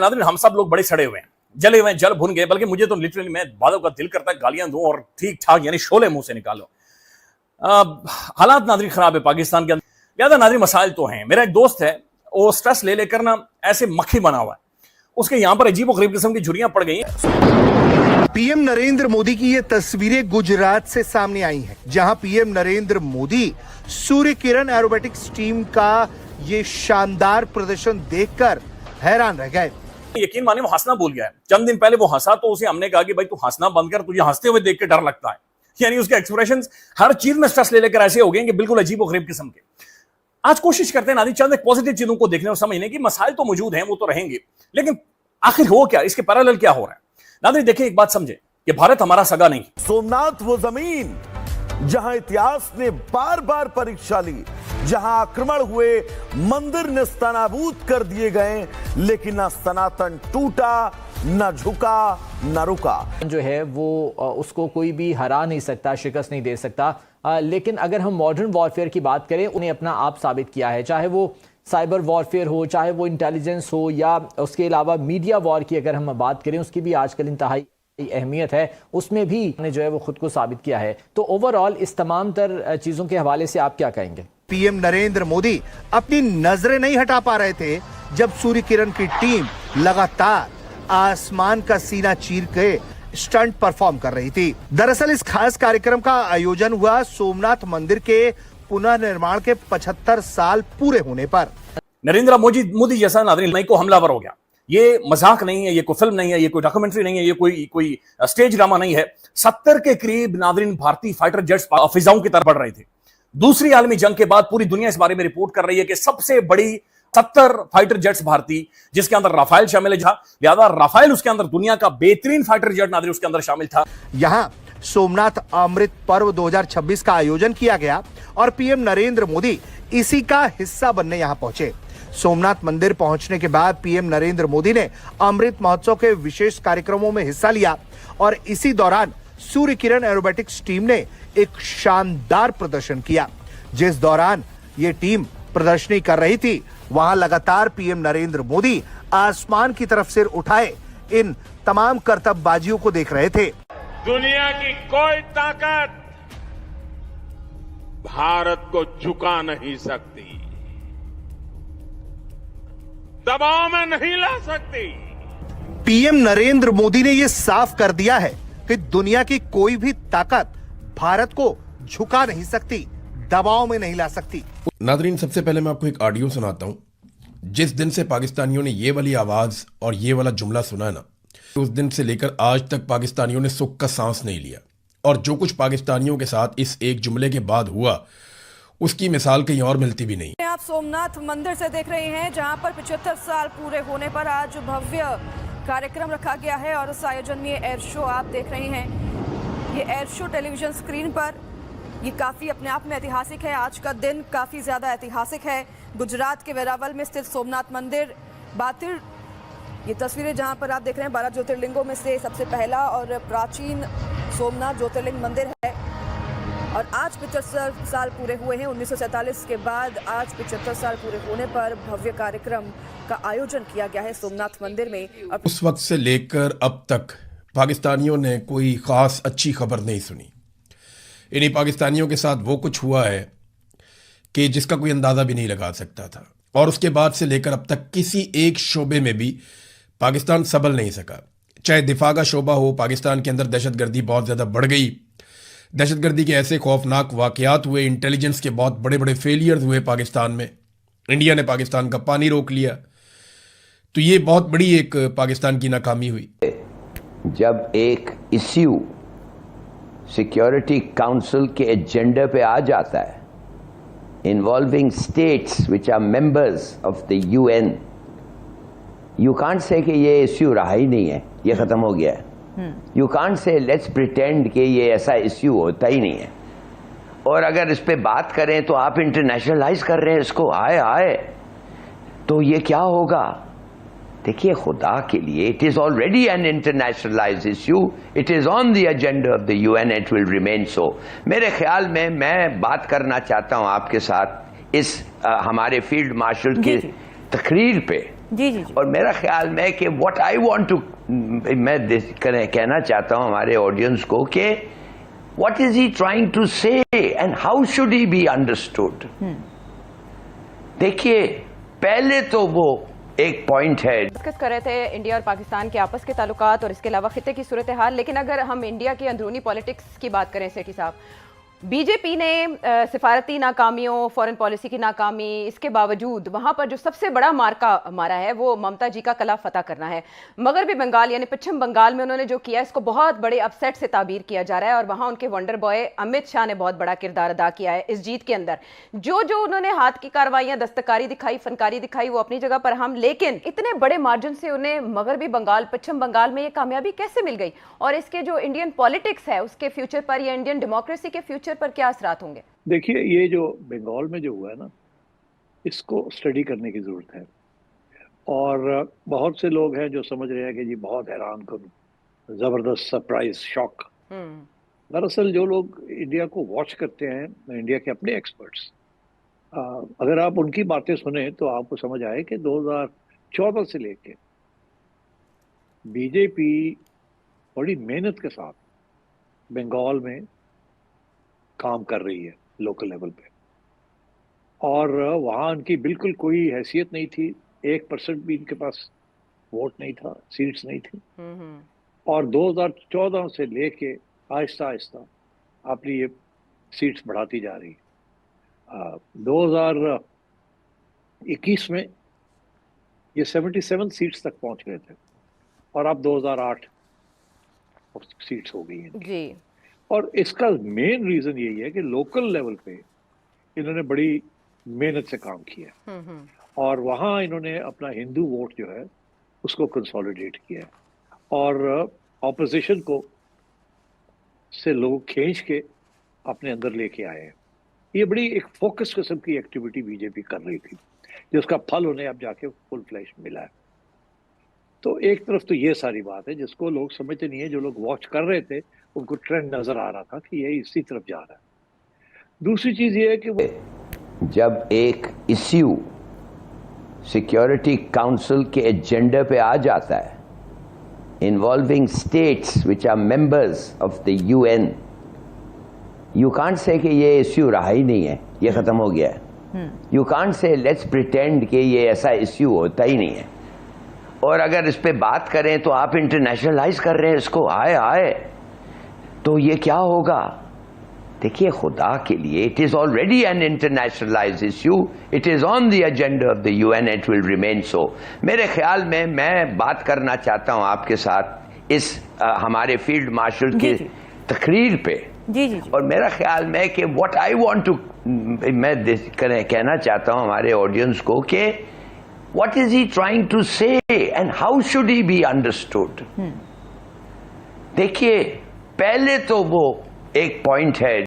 नाज़रीन, हम सब लोग बड़े सड़े हुए हैं, जले हुए हैं, जल भुन गए, बल्कि मुझे तो लिटरली मैं बादों का दिल करता है गालियां दूं और ठीक ठाक यानी शोले मुंह से निकालो। हालात नाज़रीन खराब है पाकिस्तान के अंदर। ज्यादा नाज़रीन मसाइल तो हैं। मेरा एक दोस्त है, वो स्ट्रेस ले लेकर ना ऐसे मक्खी बना हुआ है, उसके यहां पर अजीब गरीब किस्म की झुर्रियां पड़ गई हैं। पीएम नरेंद्र मोदी की ये तस्वीरें गुजरात से सामने आई हैं, जहां PM Narendra Modi Surya Kiran aerobatics team का ये शानदार प्रदर्शन देखकर हैरान रह गए। यकीन मानिए वो हंसना भूल गया है। चंद दिन पहले वो हंसा तो उसे हमने कहा कि भाई तू हंसना बंद कर, तुझे हंसते हुए देख के डर लगता है। यानी उसके एक्सप्रेशंस हर चीज में स्ट्रेस ले लेकर ऐसे हो गए कि बिल्कुल अजीब गरीब किस्म के। आज कोशिश करते हैं नाज़रीन चंद एक पॉजिटिव चीजों को देखने और समझने की। मसाइल तो मौजूद हैं, वो तो रहेंगे, लेकिन आखिर हो क्या, इसके पैरेलल क्या हो रहा है। नाज़रीन देखिए, एक बात समझे कि भारत हमारा सगा नहीं। सोमनाथ वो जमीन जहां इतिहास ने बार बार परीक्षा ली, जहां आक्रमण हुए, मंदिर नेस्तनाबूद कर दिए गए, लेकिन ना सनातन टूटा, न झुका, न रुका। जो है वो उसको कोई भी हरा नहीं सकता, शिकस्त नहीं दे सकता। लेकिन अगर हम मॉडर्न वॉरफेयर की बात करें, उन्हें अपना आप साबित किया है, चाहे वो साइबर वॉरफेयर हो, चाहे वो इंटेलिजेंस हो, या उसके अलावा मीडिया वॉर की अगर हम बात करें, उसकी भी आजकल इंतहाई अहमियत है, उसमें भी ने जो है वो खुद को साबित किया है। तो ओवरऑल इस तमाम तर चीजों के हवाले से आप क्या कहेंगे? पीएम नरेंद्र मोदी अपनी नजरें नहीं हटा पा रहे थे जब सूर्य किरण की टीम लगातार आसमान का सीना चीर के स्टंट परफॉर्म कर रही थी। दरअसल इस खास कार्यक्रम का आयोजन हुआ सोमनाथ मंदिर के पुनर्निर्माण के 75 साल पूरे होने पर। नरेंद्र मोदी जैसा नाज़रीन नहीं को हमलावर हो गया। ये मजाक नहीं है, ये कोई फिल्म नहीं है, ये कोई डॉक्यूमेंट्री नहीं है, ये कोई स्टेज ड्रामा नहीं है। 70 के करीब नाज़रीन भारतीय फाइटर जेट्स फिजाओं की तरफ बढ़ रहे थे। दूसरी आलमी जंग के बाद पूरी दुनिया इस बारे में रिपोर्ट कर रही है कि सबसे बड़ी 70 फाइटर जेट्स भारतीय, जिसके अंदर राफेल शामिल है, लिहाजा राफेल उसके अंदर दुनिया का बेहतरीन फाइटर जेट नाज़रीन उसके अंदर शामिल था। यहाँ सोमनाथ अमृत पर्व 2026 का आयोजन किया गया और पीएम नरेंद्र मोदी इसी का हिस्सा बनने यहाँ पहुंचे। सोमनाथ मंदिर पहुंचने के बाद पीएम नरेंद्र मोदी ने अमृत महोत्सव के विशेष कार्यक्रमों में हिस्सा लिया और इसी दौरान सूर्य किरण एरोबेटिक्स टीम ने एक शानदार प्रदर्शन किया। जिस दौरान ये टीम प्रदर्शनी कर रही थी, वहां लगातार पीएम नरेंद्र मोदी आसमान की तरफ सिर उठाए इन तमाम करतबबाजियों को देख रहे थे। दुनिया की कोई ताकत भारत को झुका नहीं सकती, दबाव में नहीं ला सकती। पीएम नरेंद्र मोदी ने यह साफ कर दिया है कि दुनिया की कोई भी ताकत भारत को झुका नहीं सकती, दबाव में नहीं ला सकती। नादरीन, सबसे पहले मैं आपको एक ऑडियो सुनाता हूं। जिस दिन से पाकिस्तानियों ने ये वाली आवाज और ये वाला जुमला सुना ना, उस दिन से लेकर आज तक पाकिस्तानियों ने सुख का सांस नहीं लिया। और जो कुछ पाकिस्तानियों के साथ इस एक जुमले के बाद हुआ, उसकी मिसाल कहीं और मिलती भी नहीं। आप सोमनाथ मंदिर से देख रहे हैं, जहां पर 75 साल पूरे होने पर आज भव्य कार्यक्रम रखा गया है और उस आयोजन में एयर शो आप देख रहे हैं। ये एयर शो टेलीविजन स्क्रीन पर ये काफ़ी अपने आप में ऐतिहासिक है। आज का दिन काफ़ी ज़्यादा ऐतिहासिक है। गुजरात के वेरावल में स्थित सोमनाथ मंदिर बातिर, ये तस्वीरें जहां पर आप देख रहे हैं 12 ज्योतिर्लिंगों में से सबसे पहला और प्राचीन सोमनाथ ज्योतिर्लिंग मंदिर है। और आज 75 साल पूरे हुए हैं। 1947 के बाद आज 75 साल पूरे होने पर भव्य कार्यक्रम का आयोजन किया गया है सोमनाथ मंदिर में। और उस वक्त से लेकर अब तक पाकिस्तानियों ने कोई खास अच्छी खबर नहीं सुनी। इन्हीं पाकिस्तानियों के साथ वो कुछ हुआ है कि जिसका कोई अंदाजा भी नहीं लगा सकता था। और उसके बाद से लेकर अब तक किसी एक शोबे में भी पाकिस्तान संभल नहीं सका। चाहे दिफा का शोबा हो, पाकिस्तान के अंदर दहशतगर्दी बहुत ज़्यादा बढ़ गई। दहशतगर्दी के ऐसे खौफनाक वाकयात हुए, इंटेलिजेंस के बहुत बड़े बड़े फेलियर्स हुए पाकिस्तान में। इंडिया ने पाकिस्तान का पानी रोक लिया, तो ये बहुत बड़ी एक पाकिस्तान की नाकामी हुई। जब एक इश्यू सिक्योरिटी काउंसिल के एजेंडा पे आ जाता है, involving states which are members of the UN, you can't say कि ये इश्यू रहा ही नहीं है, ये खत्म हो गया है। यू कांट से लेट्स प्रिटेंड कि ये ऐसा इश्यू होता ही नहीं है। और अगर इस पे बात करें तो आप इंटरनेशनलाइज कर रहे हैं इसको, आए तो ये क्या होगा? देखिए, खुदा के लिए, it is already an internationalised issue, it is on the agenda of the UN, it will remain so. मेरे ख्याल में मैं बात करना चाहता हूं आपके साथ इस हमारे फील्ड मार्शल की तकरीर पे, जी जी जी। और मेरा ख्याल में कि व्हाट आई वांट टू, मैं कहना चाहता हूं हमारे ऑडियंस को कि what is he trying to say and how should he be understood. देखिए, पहले तो वो एक पॉइंट है, डिस्कस कर रहे थे इंडिया और पाकिस्तान के आपस के ताल्लुकात और इसके अलावा खित्ते की सूरत हाल। लेकिन अगर हम इंडिया की अंदरूनी पॉलिटिक्स की बात करें सेठी साहब, बीजेपी ने सिफारती नाकामियों, फॉरेन पॉलिसी की नाकामी, इसके बावजूद वहां पर जो सबसे बड़ा मार्का मारा है वो ममता जी का कला फतह करना है। मगरबी बंगाल यानी पश्चिम बंगाल में उन्होंने जो किया, इसको बहुत बड़े अपसेट से ताबीर किया जा रहा है और वहां उनके वंडर बॉय अमित शाह ने बहुत बड़ा किरदार अदा किया है इस जीत के अंदर। जो जो उन्होंने हाथ की कार्रवाइयां, दस्तकारी दिखाई, फनकारी दिखाई, वो अपनी जगह पर हम, लेकिन इतने बड़े मार्जिन से उन्हें मगरबी बंगाल, पश्चिम बंगाल में ये कामयाबी कैसे मिल गई और इसके जो इंडियन पॉलिटिक्स है उसके फ्यूचर पर या इंडियन डेमोक्रेसी के फ्यूचर पर क्या असरात होंगे? देखिए, ये जो बंगाल में जो हुआ है ना, इसको स्टडी करने की जरूरत है। और बहुत से लोग हैं जो समझ रहे हैं कि जी बहुत हैरान कन, जबरदस्त सरप्राइज, शॉक। दरअसल जो लोग इंडिया को वॉच करते हैं, इंडिया के अपने एक्सपर्ट्स, अगर आप उनकी बातें सुने तो आपको समझ आए कि 2014 से लेके बीजेपी बड़ी मेहनत के साथ बंगाल में काम कर रही है लोकल लेवल पे, और वहाँ उनकी बिल्कुल कोई हैसियत नहीं थी, 1% भी इनके पास वोट नहीं था, सीट्स नहीं थी। और 2014 से लेके आहिस्ता आहिस्ता अपनी ये सीट्स बढ़ाती जा रही है। 2021 में ये 77 सीट्स तक पहुंच गए थे और अब 2008 सीट्स हो गई हैं जी। और इसका मेन रीजन यही है कि लोकल लेवल पे इन्होंने बड़ी मेहनत से काम किया और वहाँ इन्होंने अपना हिंदू वोट जो है उसको कंसोलिडेट किया और ऑपोजिशन को से लोग खींच के अपने अंदर लेके आए हैं। ये बड़ी एक फोकस किस्म की एक्टिविटी बीजेपी कर रही थी, जिसका फल उन्हें अब जाके फुल फ्लैश मिला है। तो एक तरफ तो ये सारी बात है जिसको लोग समझते नहीं है, जो लोग वॉच कर रहे थे उनको ट्रेंड नजर आ रहा था कि ये इसी तरफ जा रहा है। दूसरी चीज ये है कि वो जब एक इश्यू सिक्योरिटी काउंसिल के एजेंडा पे आ जाता है involving states which are members of the UN, you can't say कि ये इश्यू रहा ही नहीं है, ये खत्म हो गया है। यू कांट से लेट्स प्रिटेंड कि ये ऐसा इश्यू होता ही नहीं है। और अगर इस पे बात करें तो आप इंटरनेशनलाइज कर रहे हैं इसको, आए तो ये क्या होगा? देखिए, खुदा के लिए, it is already an internationalised issue, it is on the agenda of the UN, it will remain so. मेरे ख्याल में मैं बात करना चाहता हूं आपके साथ इस हमारे फील्ड मार्शल की तकरीर पे। जी। और मेरा ख्याल में कि व्हाट आई वांट टू, मैं कहना चाहता हूं हमारे ऑडियंस को कि what is he trying to say and how should he be understood. देखिए, पहले तो वो एक पॉइंट है